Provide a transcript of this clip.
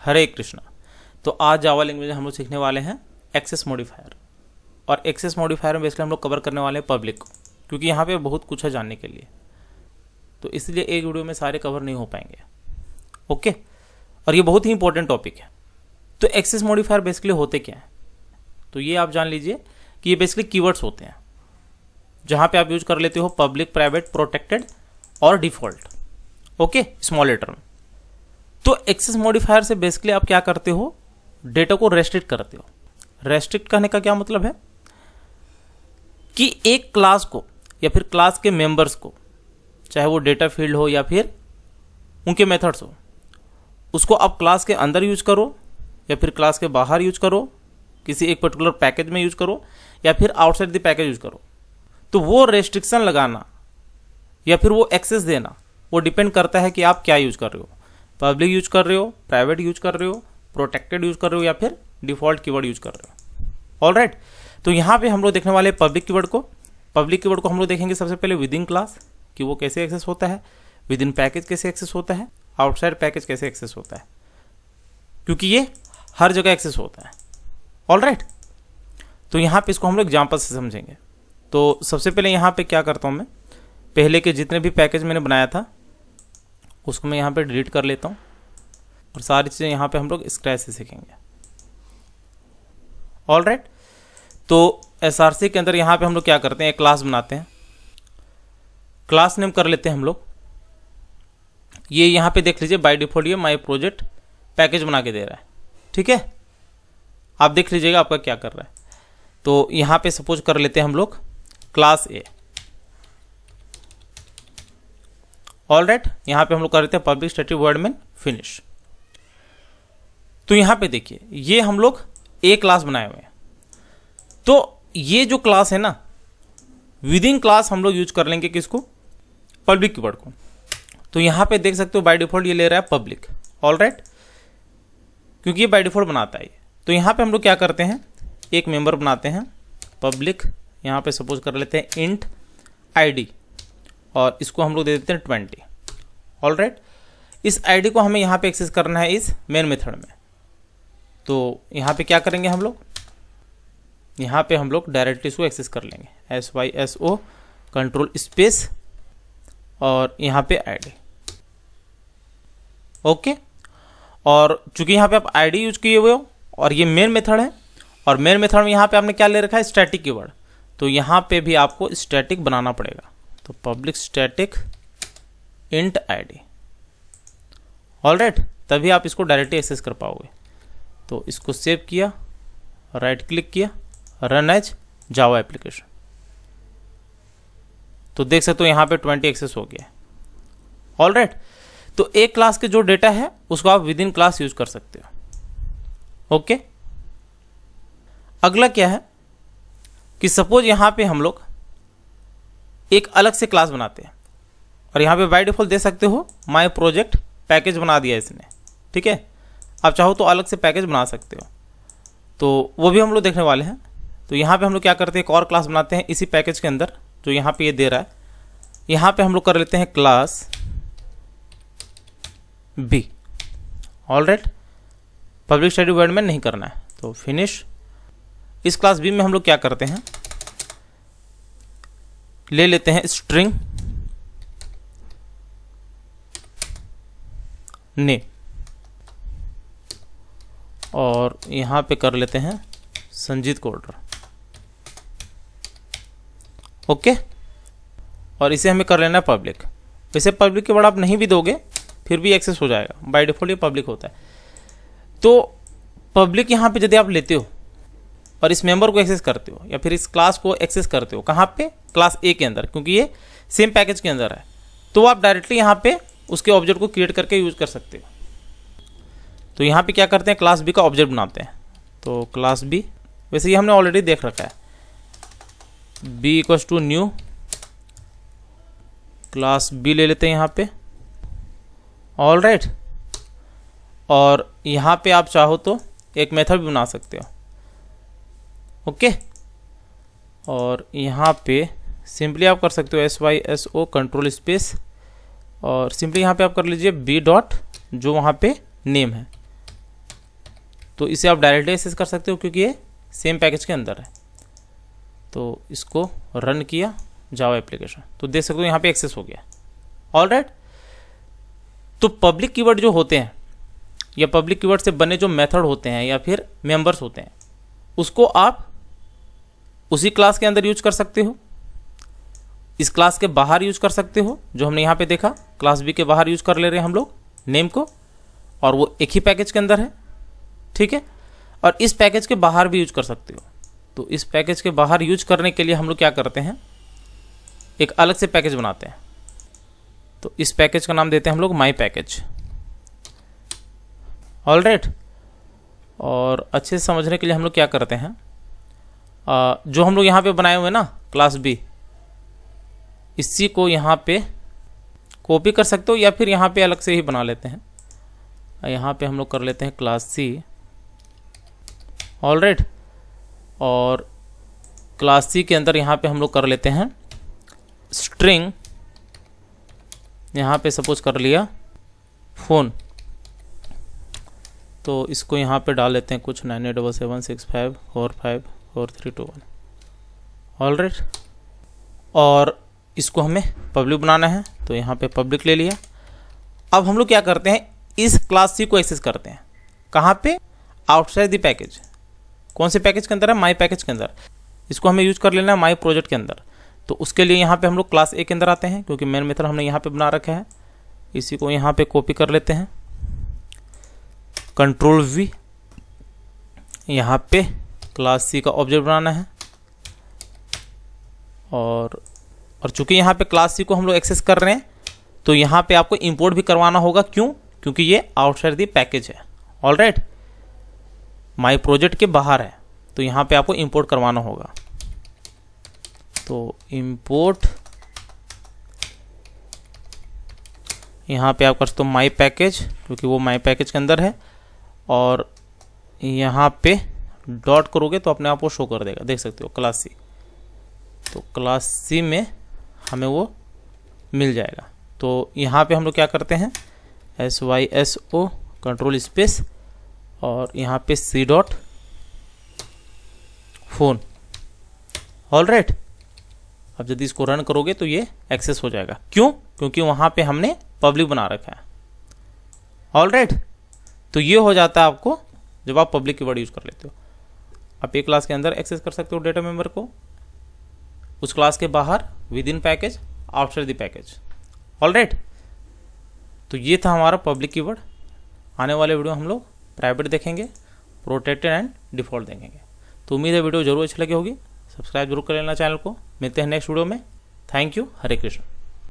हरे कृष्णा। तो आज Java language में हम लोग सीखने वाले हैं एक्सेस मॉडिफायर। और एक्सेस मॉडिफायर में बेसिकली हम लोग कवर करने वाले हैं पब्लिक को, क्योंकि यहाँ पे बहुत कुछ है जानने के लिए, तो इसलिए एक वीडियो में सारे कवर नहीं हो पाएंगे। ओके, और ये बहुत ही इंपॉर्टेंट टॉपिक है। तो एक्सेस मॉडिफायर बेसिकली होते क्या हैं, तो ये आप जान लीजिए कि ये बेसिकली कीवर्ड्स होते हैं जहाँ पे आप यूज कर लेते हो पब्लिक, प्राइवेट, प्रोटेक्टेड और डिफॉल्ट। ओके, स्मॉल लेटर में। तो एक्सेस मॉडिफायर से बेसिकली आप क्या करते हो, डेटा को रेस्ट्रिक्ट करते हो। रेस्ट्रिक्ट करने का क्या मतलब है कि एक क्लास को या फिर क्लास के मेंबर्स को, चाहे वो डेटा फील्ड हो या फिर उनके मेथड्स हो, उसको आप क्लास के अंदर यूज करो या फिर क्लास के बाहर यूज करो, किसी एक पर्टिकुलर पैकेज में यूज करो या फिर आउटसाइड द पैकेज यूज करो। तो वो रेस्ट्रिक्शन लगाना या फिर वो एक्सेस देना, वो डिपेंड करता है कि आप क्या यूज कर रहे हो। पब्लिक यूज कर रहे हो, प्राइवेट यूज कर रहे हो, प्रोटेक्टेड यूज कर रहे हो या फिर डिफॉल्ट कीवर्ड यूज कर रहे हो। ऑलराइट, तो यहाँ पे हम लोग देखने वाले पब्लिक कीवर्ड को। पब्लिक कीवर्ड को हम लोग देखेंगे सबसे पहले विद इन क्लास कि वो कैसे एक्सेस होता है, विद इन पैकेज कैसे एक्सेस होता है, आउटसाइड पैकेज कैसे एक्सेस होता है, क्योंकि ये हर जगह एक्सेस होता है। ऑलराइट, तो यहाँ पे इसको हम लोग एग्जाम्पल से समझेंगे। तो सबसे पहले यहाँ पे क्या करता हूँ मैं, पहले के जितने भी पैकेज मैंने बनाया था उसको मैं यहाँ पे डिलीट कर लेता हूँ और सारी चीज़ें यहाँ पे हम लोग स्क्रैच से सीखेंगे। ऑलराइट, तो एसआरसी के अंदर यहाँ पे हम लोग क्या करते हैं, एक क्लास बनाते हैं। क्लास नेम कर लेते हैं हम लोग, ये यहाँ पे देख लीजिए बाय डिफॉल्ट ये माय प्रोजेक्ट पैकेज बना के दे रहा है। ठीक है, आप देख लीजिएगा आपका क्या कर रहा है। तो यहाँ पे सपोज कर लेते हैं हम लोग क्लास ए। ऑलराइट, यहाँ पे हम लोग कर लेते हैं public static void main finish. तो यहाँ पे देखिए ये हम लोग ए क्लास बनाए हुए हैं। तो ये जो क्लास है ना, विद इन क्लास हम लोग यूज कर लेंगे किसको, पब्लिक कीवर्ड को। तो यहाँ पे देख सकते हो बाय डिफॉल्ट ये ले रहा है पब्लिक। ऑलराइट, क्योंकि ये बाय डिफॉल्ट बनाता है। तो यहाँ पे हम लोग क्या करते हैं, एक मेंबर बनाते हैं पब्लिक, यहाँ पे सपोज कर लेते हैं इंट आईडी और इसको हम लोग दे देते हैं 20। ऑलराइट, इस आईडी को हमें यहाँ पे एक्सेस करना है इस मेन मेथड में। तो यहाँ पे क्या करेंगे हम लोग, यहाँ पे हम लोग डायरेक्टली इसको एक्सेस कर लेंगे, SYSO कंट्रोल स्पेस और यहाँ पे आईडी। ओके, और चूंकि यहाँ पे आप आईडी यूज किए हुए हो और ये मेन मेथड है, और मेन मेथड में यहाँ पे आपने क्या ले रखा है, स्टैटिक कीवर्ड। तो यहाँ पे भी आपको स्टैटिक बनाना पड़ेगा। तो public static int ID. Alright, तभी आप इसको डायरेक्टली एक्सेस कर पाओगे। तो इसको सेव किया, राइट क्लिक किया, रन एज जावा एप्लीकेशन। तो देख सकते हो यहाँ पे 20 एक्सेस हो गया। ऑलराइट, तो एक क्लास के जो डेटा है उसको आप विद इन क्लास यूज कर सकते हो। ओके, अगला क्या है कि सपोज यहाँ पे हम लोग एक अलग से क्लास बनाते हैं और यहाँ पे बाय डिफॉल्ट दे सकते हो माय प्रोजेक्ट पैकेज बना दिया इसने। ठीक है, आप चाहो तो अलग से पैकेज बना सकते हो, तो वो भी हम लोग देखने वाले हैं। तो यहाँ पे हम लोग क्या करते हैं, एक और क्लास बनाते हैं इसी पैकेज के अंदर जो यहाँ पे ये दे रहा है। यहाँ पे हम लोग कर लेते हैं class B. Alright, public static void में नहीं करना है, तो फिनिश। इस क्लास बी में हम लोग क्या करते हैं, ले लेते हैं स्ट्रिंग नेम और यहाँ पे कर लेते हैं संजीत कोडर। ओके, और इसे हमें कर लेना है पब्लिक। वैसे पब्लिक के बाद आप नहीं भी दोगे फिर भी एक्सेस हो जाएगा, बाय डिफॉल्ट ये पब्लिक होता है। तो पब्लिक यहाँ पे यदि आप लेते हो और इस मेंबर को एक्सेस करते हो या फिर इस क्लास को एक्सेस करते हो, कहाँ पे, क्लास ए के अंदर, क्योंकि ये सेम पैकेज के अंदर है, तो आप डायरेक्टली यहाँ पे उसके ऑब्जेक्ट को क्रिएट करके यूज कर सकते हो। तो यहाँ पे क्या करते हैं, क्लास बी का ऑब्जेक्ट बनाते हैं। तो क्लास बी, वैसे ये हमने ऑलरेडी देख रखा है, B equals to new class B ले लेते हैं यहाँ पे। ऑलराइट, और यहाँ पे आप चाहो तो एक मेथड भी बना सकते हो। ओके, और यहाँ पे सिंपली आप कर सकते हो SYSO कंट्रोल स्पेस और सिंपली यहाँ पे आप कर लीजिए बी डॉट जो वहाँ पे नेम है, तो इसे आप डायरेक्टली एक्सेस कर सकते हो क्योंकि ये सेम पैकेज के अंदर है। तो इसको रन किया जावा एप्लीकेशन, तो देख सकते हो यहाँ पे एक्सेस हो गया। ऑलराइट, तो पब्लिक कीवर्ड जो होते हैं या पब्लिक कीवर्ड से बने जो मेथड होते हैं या फिर मेंबर्स होते हैं, उसको आप उसी क्लास के अंदर यूज कर सकते हो, इस क्लास के बाहर यूज कर सकते हो। जो हमने यहाँ पे देखा क्लास बी के बाहर यूज कर ले रहे हैं हम लोग नेम को, और वो एक ही पैकेज के अंदर है, ठीक है। और इस पैकेज के बाहर भी यूज कर सकते हो। तो इस पैकेज के बाहर यूज करने के लिए हम लोग क्या करते हैं, एक अलग से पैकेज बनाते हैं। तो इस पैकेज का नाम देते हैं हम लोग माई पैकेज। ऑलराइट, और अच्छे से समझने के लिए हम लोग क्या करते हैं, जो हम लोग यहाँ पे बनाए हुए हैं ना क्लास बी, इसी को यहाँ पे कॉपी कर सकते हो या फिर यहाँ पे अलग से ही बना लेते हैं। यहाँ पे हम लोग कर लेते हैं क्लास सी। ऑलराइट, और क्लास सी के अंदर यहाँ पे हम लोग कर लेते हैं स्ट्रिंग, यहाँ पे सपोज कर लिया फ़ोन, तो इसको यहाँ पे डाल लेते हैं कुछ 987765454321। ऑलराइट, और इसको हमें पब्लिक बनाना है, तो यहाँ पे पब्लिक ले लिया। अब हम लोग क्या करते हैं, इस क्लास सी को एक्सेस करते हैं। कहाँ पे, आउटसाइड द पैकेज। कौन से पैकेज के अंदर है, माई पैकेज के अंदर। इसको हमें यूज कर लेना है माई प्रोजेक्ट के अंदर। तो उसके लिए यहाँ पे हम लोग क्लास ए के अंदर आते हैं, क्योंकि मेन मेथड हमने यहाँ पे बना रखा है। इसी को यहाँ पे कॉपी कर लेते हैं, कंट्रोल वी, यहाँ पे क्लास सी का ऑब्जेक्ट बनाना है। और चूंकि यहाँ पे क्लास सी को हम लोग एक्सेस कर रहे हैं, तो यहाँ पे आपको इंपोर्ट भी करवाना होगा। क्यों, क्योंकि ये आउटसाइड दी पैकेज है। ऑलराइट, माई प्रोजेक्ट के बाहर है, तो यहाँ पे आपको इंपोर्ट करवाना होगा। तो इंपोर्ट, यहाँ पे आप कर सकते हो माई पैकेज, क्योंकि वो माई पैकेज के अंदर है। और यहाँ पे डॉट करोगे तो अपने आप वो शो कर देगा, देख सकते हो क्लास सी। तो क्लास सी में हमें वो मिल जाएगा। तो यहाँ पे हम लोग क्या करते हैं, SYSO कंट्रोल स्पेस और यहाँ पे C डॉट फोन। ऑलराइट, अब यदि इसको रन करोगे तो ये एक्सेस हो जाएगा। क्यों, क्योंकि वहाँ पे हमने पब्लिक बना रखा है। ऑलराइट, तो ये हो जाता है आपको जब आप पब्लिक कीवर्ड यूज कर लेते हो। आप एक क्लास के अंदर एक्सेस कर सकते हो डेटा मेंबर को, उस क्लास के बाहर with in package, outside the package. Alright, तो ये था हमारा पब्लिक कीवर्ड। आने वाले वीडियो हम लोग प्राइवेट देखेंगे, प्रोटेक्टेड एंड डिफॉल्ट देखेंगे। तो उम्मीद है वीडियो जरूर अच्छी लगी होगी। सब्सक्राइब जरूर कर लेना चैनल को। मिलते हैं नेक्स्ट वीडियो में। Thank you. हरे कृष्ण।